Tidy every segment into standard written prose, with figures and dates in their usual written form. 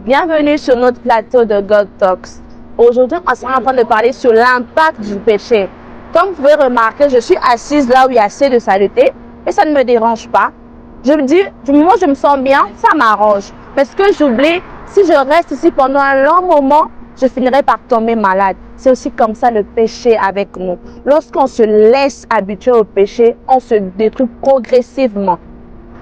Bienvenue sur notre plateau de God Talks. Aujourd'hui, on sera en train de parler sur l'impact du péché. Comme vous pouvez remarquer, je suis assise là où il y a assez de saleté et ça ne me dérange pas. Je me dis, du moment où je me sens bien, ça m'arrange. Mais ce que j'oublie, si je reste ici pendant un long moment, je finirai par tomber malade. C'est aussi comme ça le péché avec nous. Lorsqu'on se laisse habituer au péché, on se détruit progressivement.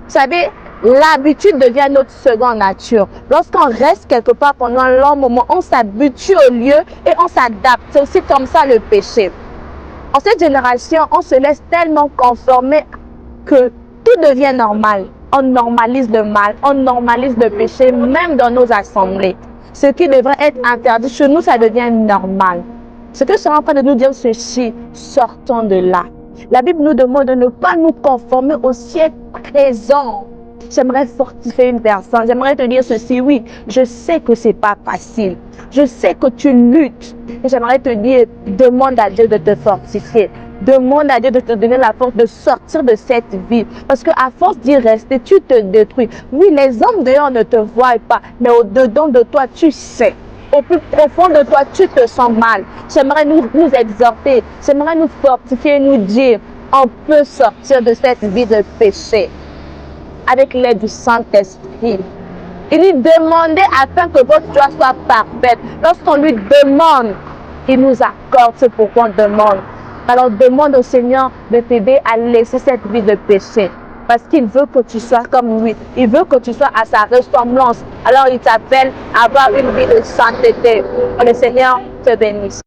Vous savez, l'habitude devient notre seconde nature. Lorsqu'on reste quelque part pendant un long moment, on s'habitue au lieu et on s'adapte. C'est aussi comme ça le péché. En cette génération, on se laisse tellement conformer que tout devient normal. On normalise le mal, on normalise le péché, même dans nos assemblées. Ce qui devrait être interdit, chez nous, ça devient normal. Ce que je suis en train de nous dire, ceci, sortons de là. La Bible nous demande de ne pas nous conformer au siècle présent. J'aimerais fortifier une personne. J'aimerais te dire ceci, oui, je sais que c'est pas facile. Je sais que tu luttes. Et j'aimerais te dire, demande à Dieu de te fortifier. Demande à Dieu de te donner la force de sortir de cette vie. Parce qu'à force d'y rester, tu te détruis. Oui, les hommes dehors ne te voient pas, mais au-dedans de toi, tu sais. Au plus profond de toi, tu te sens mal. J'aimerais nous exhorter, j'aimerais nous fortifier, nous dire, on peut sortir de cette vie de péché avec l'aide du Saint-Esprit. Il lui demandait afin que votre joie soit parfaite. Lorsqu'on lui demande, il nous accorde ce pourquoi on demande. Alors demande au Seigneur de t'aider à laisser cette vie de péché. Parce qu'il veut que tu sois comme lui. Il veut que tu sois à sa ressemblance. Alors il t'appelle à avoir une vie de sainteté. Que le Seigneur te bénisse.